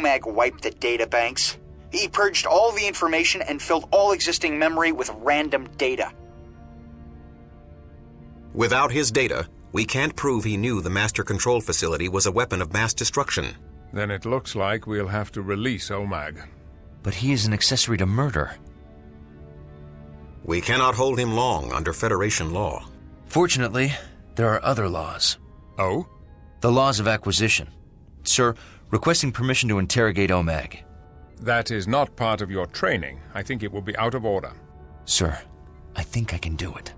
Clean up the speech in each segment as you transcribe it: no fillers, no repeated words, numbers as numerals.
Omag wiped the databanks. He purged all the information and filled all existing memory with random data. Without his data, we can't prove he knew the Master Control Facility was a weapon of mass destruction. Then it looks like we'll have to release Omag. But he is an accessory to murder. We cannot hold him long under Federation law. Fortunately, there are other laws. Oh? The laws of acquisition. Sir, requesting permission to interrogate Omag. That is not part of your training. I think it will be out of order. Sir, I think I can do it.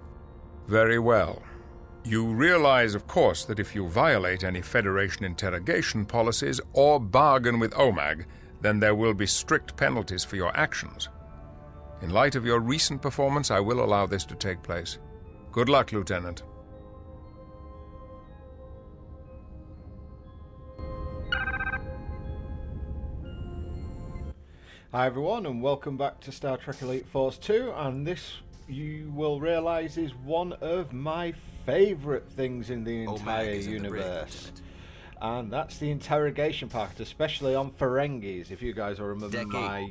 Very well. You realize, of course, that if you violate any Federation interrogation policies or bargain with Omag, then there will be strict penalties for your actions. In light of your recent performance, I will allow this to take place. Good luck, Lieutenant. Hi everyone, and welcome back to Star Trek Elite Force 2, and this, you will realise, is one of my favourite things in the entire universe. And that's the interrogation part, especially on Ferengis. If you guys will remember my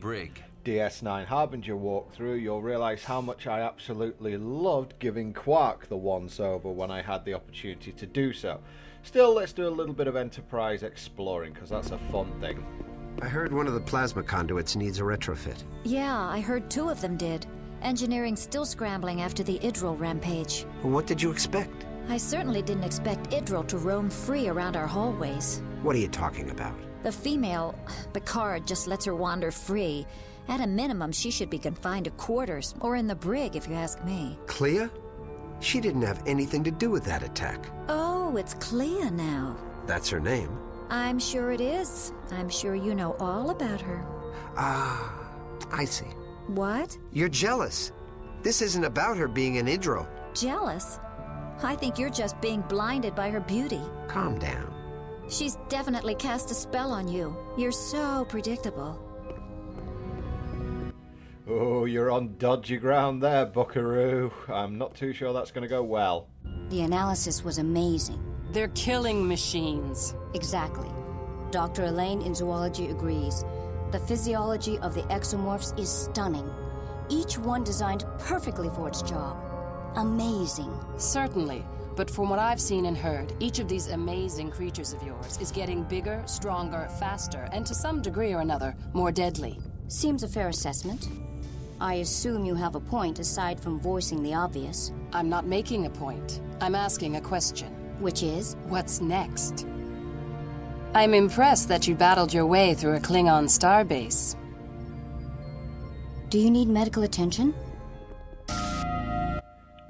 DS9 Harbinger walkthrough, you'll realise how much I absolutely loved giving Quark the once-over when I had the opportunity to do so. Still, let's do a little bit of Enterprise exploring, because that's a fun thing. I heard one of the plasma conduits needs a retrofit. Yeah, I heard 2 of them did. Engineering's still scrambling after the Idril rampage. Well, what did you expect? I certainly didn't expect Idril to roam free around our hallways. What are you talking about? The female, Picard, just lets her wander free. At a minimum, she should be confined to quarters, or in the brig, if you ask me. Clea? She didn't have anything to do with that attack. Oh, it's Clea now. That's her name. I'm sure it is. I'm sure you know all about her. Ah, I see. What? You're jealous. This isn't about her being an Idril. Jealous? I think you're just being blinded by her beauty. Calm down. She's definitely cast a spell on you. You're so predictable. Oh, you're on dodgy ground there, Buckaroo. I'm not too sure that's going to go well. The analysis was amazing. They're killing machines. Exactly. Dr. Elaine in zoology agrees. The physiology of the exomorphs is stunning. Each one designed perfectly for its job. Amazing. Certainly. But from what I've seen and heard, each of these amazing creatures of yours is getting bigger, stronger, faster, and to some degree or another, more deadly. Seems a fair assessment. I assume you have a point aside from voicing the obvious. I'm not making a point. I'm asking a question. Which is? What's next? I'm impressed that you battled your way through a Klingon starbase. Do you need medical attention?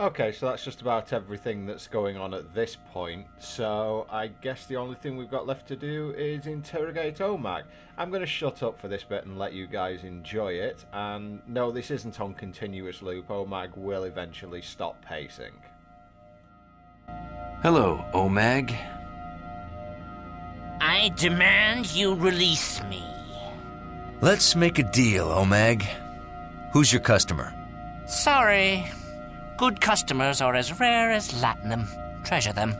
Okay, so that's just about everything that's going on at this point. So I guess the only thing we've got left to do is interrogate Omag. I'm going to shut up for this bit and let you guys enjoy it. And no, this isn't on continuous loop. Omag will eventually stop pacing. Hello, Omag. I demand you release me. Let's make a deal, Omag. Who's your customer? Sorry. Good customers are as rare as latinum. Treasure them.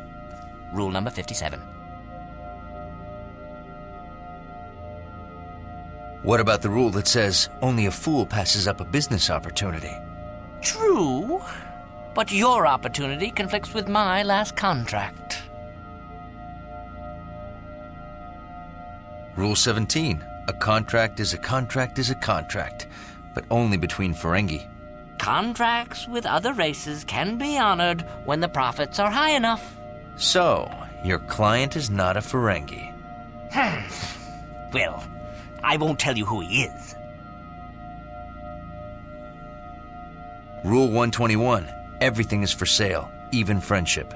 Rule number 57. What about the rule that says only a fool passes up a business opportunity? True, but your opportunity conflicts with my last contract. Rule 17. A contract is a contract is a contract, but only between Ferengi. Contracts with other races can be honored when the profits are high enough. So, your client is not a Ferengi. Well, I won't tell you who he is. Rule 121. Everything is for sale, even friendship.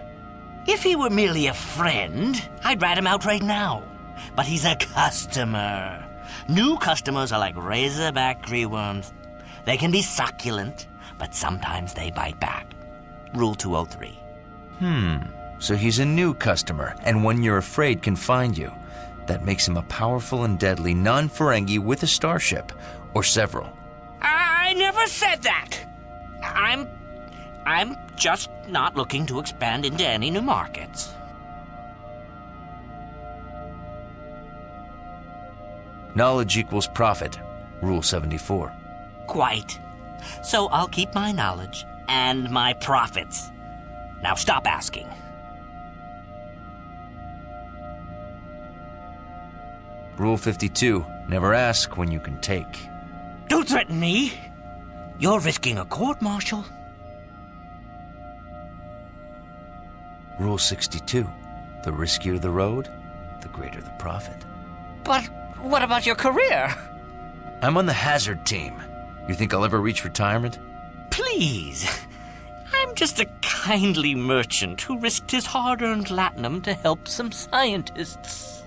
If he were merely a friend, I'd rat him out right now. But he's a customer. New customers are like razorback tree worms. They can be succulent, but sometimes they bite back. Rule 203. So he's a new customer, and one you're afraid can find you. That makes him a powerful and deadly non-Ferengi with a starship, or several. I never said that! I'm just not looking to expand into any new markets. Knowledge equals profit. Rule 74. Quite. So I'll keep my knowledge and my profits. Now stop asking. Rule 52. Never ask when you can take. Don't threaten me. You're risking a court-martial. Rule 62. The riskier the road, the greater the profit. But what about your career? I'm on the hazard team. You think I'll ever reach retirement? Please. I'm just a kindly merchant who risked his hard-earned latinum to help some scientists.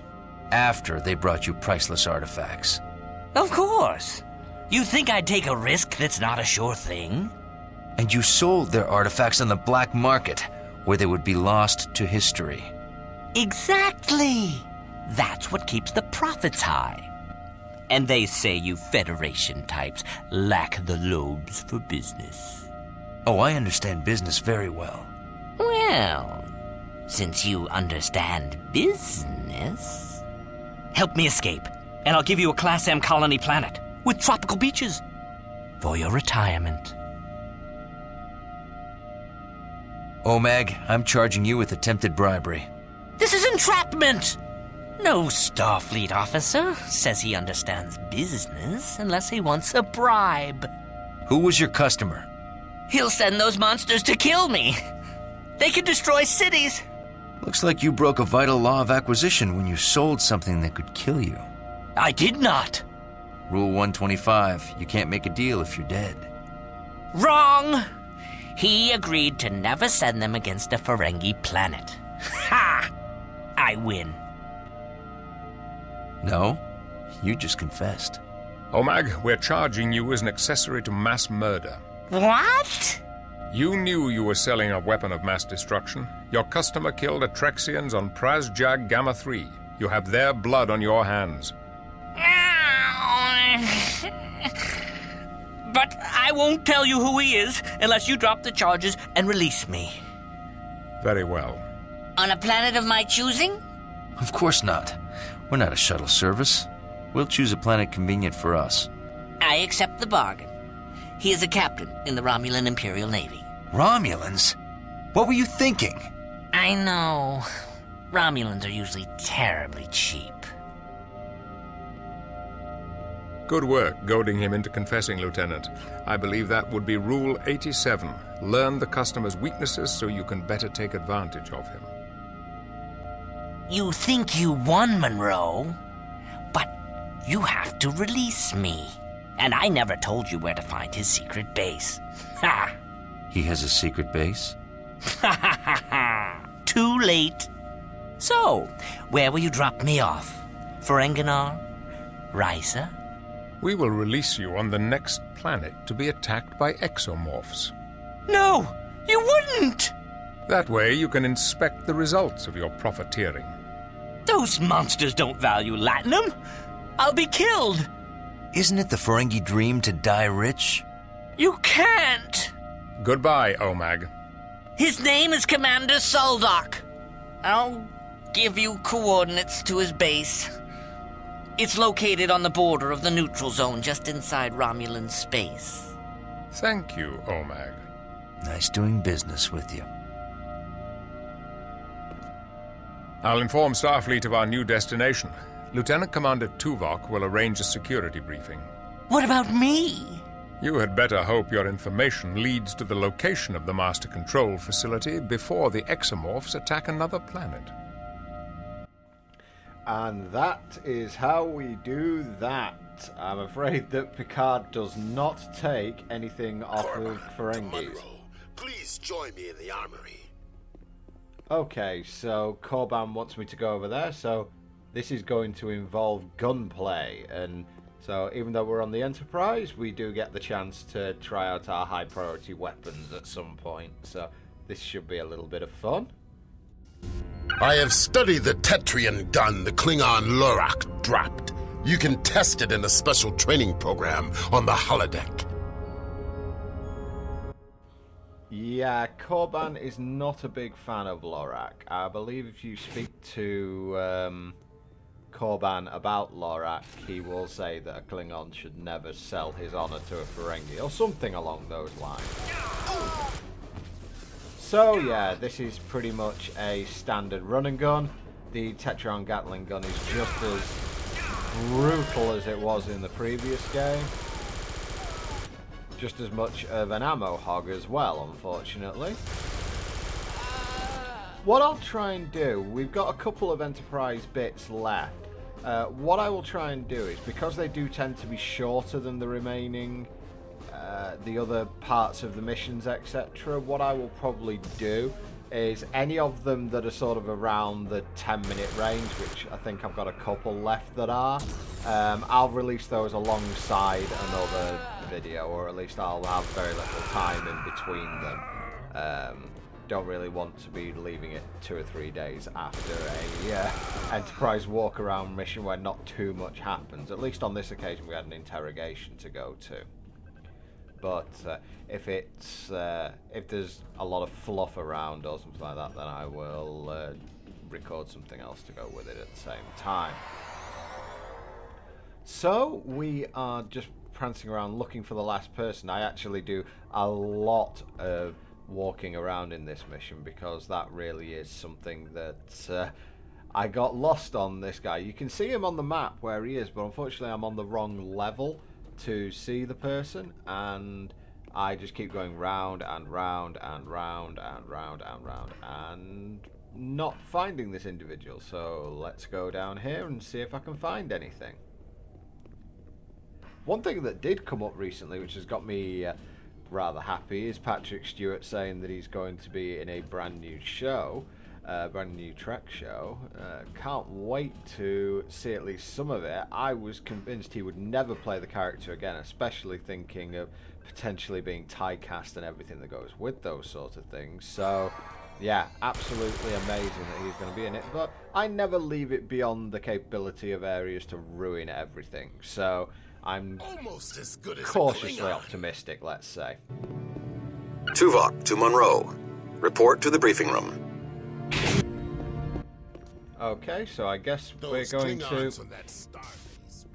After they brought you priceless artifacts. Of course. You think I'd take a risk that's not a sure thing? And you sold their artifacts on the black market, where they would be lost to history. Exactly. That's what keeps the profits high. And they say you Federation types lack the lobes for business. Oh, I understand business very well. Well, since you understand business, help me escape, and I'll give you a Class M colony planet with tropical beaches for your retirement. Omag, I'm charging you with attempted bribery. This is entrapment! No Starfleet officer says he understands business unless he wants a bribe. Who was your customer? He'll send those monsters to kill me. They can destroy cities. Looks like you broke a vital law of acquisition when you sold something that could kill you. I did not. Rule 125, you can't make a deal if you're dead. Wrong! He agreed to never send them against a Ferengi planet. Ha! I win. No, you just confessed. Omag, we're charging you as an accessory to mass murder. What? You knew you were selling a weapon of mass destruction. Your customer killed Atrexians on Praz-Jag Gamma 3. You have their blood on your hands. But I won't tell you who he is unless you drop the charges and release me. Very well. On a planet of my choosing? Of course not. We're not a shuttle service. We'll choose a planet convenient for us. I accept the bargain. He is a captain in the Romulan Imperial Navy. Romulans? What were you thinking? I know. Romulans are usually terribly cheap. Good work goading him into confessing, Lieutenant. I believe that would be Rule 87. Learn the customer's weaknesses so you can better take advantage of him. You think you won, Monroe, but you have to release me. And I never told you where to find his secret base. Ha! He has a secret base? Ha ha ha ha! Too late. So, where will you drop me off? Ferenginar? Risa? We will release you on the next planet to be attacked by exomorphs. No, you wouldn't! That way you can inspect the results of your profiteering. Those monsters don't value latinum. I'll be killed. Isn't it the Ferengi dream to die rich? You can't. Goodbye, Omag. His name is Commander Soldock. I'll give you coordinates to his base. It's located on the border of the neutral zone just inside Romulan space. Thank you, Omag. Nice doing business with you. I'll inform Starfleet of our new destination. Lieutenant Commander Tuvok will arrange a security briefing. What about me? You had better hope your information leads to the location of the Master Control facility before the exomorphs attack another planet. And that is how we do that. I'm afraid that Picard does not take anything off of Ferengi's. Please join me in the armory. Okay, so Korban wants me to go over there, so this is going to involve gunplay, and so even though we're on the Enterprise, we do get the chance to try out our high priority weapons at some point, so this should be a little bit of fun. I have studied the Tetrian gun the Klingon Lorak dropped. You can test it in a special training program on the holodeck. Yeah, Korban is not a big fan of Lorak. I believe if you speak to Korban about Lorak, he will say that a Klingon should never sell his honor to a Ferengi, or something along those lines. So yeah, this is pretty much a standard run and gun. The Tetron Gatling gun is just as brutal as it was in the previous game. Just as much of an ammo hog as well, unfortunately. What I'll try and do, we've got a couple of Enterprise bits left. What I will try and do is, because they do tend to be shorter than the remaining, the other parts of the missions, etc., what I will probably do is any of them that are sort of around the 10-minute range, which I think I've got a couple left that are, I'll release those alongside another video, or at least I'll have very little time in between them. Don't really want to be leaving it 2 or 3 days after a Enterprise walk-around mission where not too much happens. At least on this occasion we had an interrogation to go to. But if there's a lot of fluff around or something like that, then I will record something else to go with it at the same time. So we are just prancing around looking for the last person. I actually do a lot of walking around in this mission because that really is something that I got lost on this guy. You can see him on the map where he is, but unfortunately I'm on the wrong level to see the person, and I just keep going round and round and round and round and round and not finding this individual. So let's go down here and see if I can find anything. One thing that did come up recently, which has got me rather happy, is Patrick Stewart saying that he's going to be in a brand new show, brand new Trek show. Can't wait to see at least some of it. I was convinced he would never play the character again, especially thinking of potentially being typecast and everything that goes with those sort of things. So yeah, absolutely amazing that he's going to be in it, but I never leave it beyond the capability of areas to ruin everything. So I'm Almost as good as cautiously optimistic, let's say. Tuvok to Monroe. Report to the briefing room. Okay, so I guess we're going to... On that Starbase.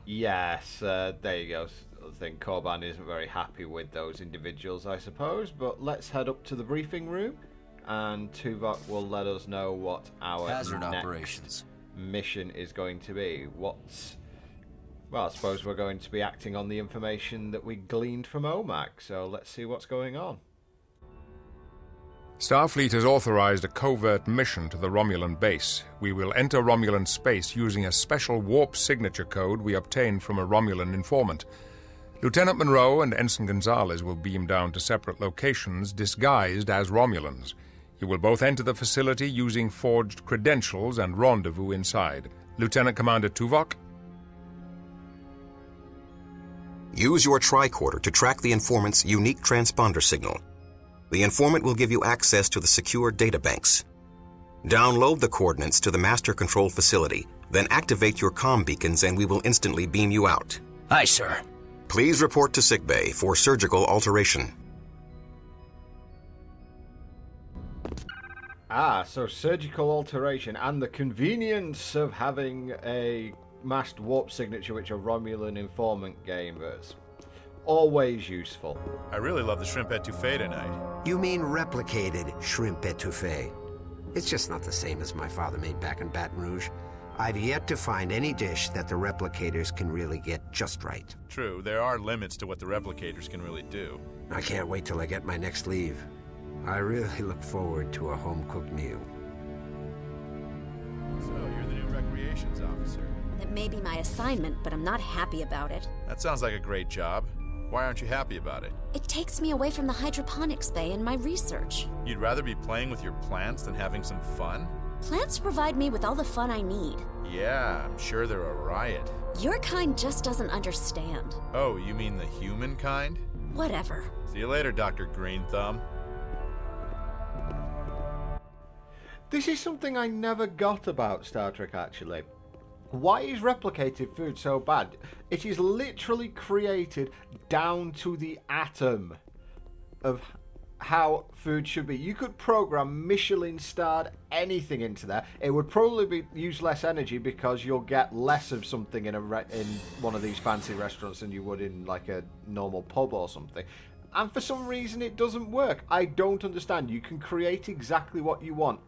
Yes, there you go. I think Korban isn't very happy with those individuals, I suppose, but let's head up to the briefing room, and Tuvok will let us know what our Hazard next operations mission is going to be. Well, I suppose we're going to be acting on the information that we gleaned from Omag, so let's see what's going on. Starfleet has authorized a covert mission to the Romulan base. We will enter Romulan space using a special warp signature code we obtained from a Romulan informant. Lieutenant Monroe and Ensign Gonzalez will beam down to separate locations disguised as Romulans. You will both enter the facility using forged credentials and rendezvous inside. Lieutenant Commander Tuvok? Use your tricorder to track the informant's unique transponder signal. The informant will give you access to the secure databanks. Download the coordinates to the master control facility, then activate your comm beacons and we will instantly beam you out. Aye, sir. Please report to sickbay for surgical alteration. So surgical alteration and the convenience of having a masked warp signature which a Romulan informant gave us. Always useful. I really love the shrimp etouffee tonight. You mean replicated shrimp etouffee. It's just not the same as my father made back in Baton Rouge. I've yet to find any dish that the replicators can really get just right. True, there are limits to what the replicators can really do. I can't wait till I get my next leave. I really look forward to a home-cooked meal. So, you're the new recreations officer. It may be my assignment, but I'm not happy about it. That sounds like a great job. Why aren't you happy about it? It takes me away from the hydroponics bay and my research. You'd rather be playing with your plants than having some fun? Plants provide me with all the fun I need. Yeah, I'm sure they're a riot. Your kind just doesn't understand. Oh, you mean the human kind? Whatever. See you later, Dr. Green Thumb. This is something I never got about Star Trek, actually. Why is replicated food so bad? It is literally created down to the atom of how food should be. You could program Michelin-starred anything into there. It would probably use less energy because you'll get less of something in one of these fancy restaurants than you would in like a normal pub or something. And for some reason it doesn't work. I don't understand. You can create exactly what you want.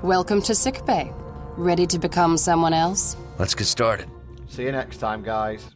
Welcome to sickbay. Ready to become someone else? Let's get started. See you next time, guys.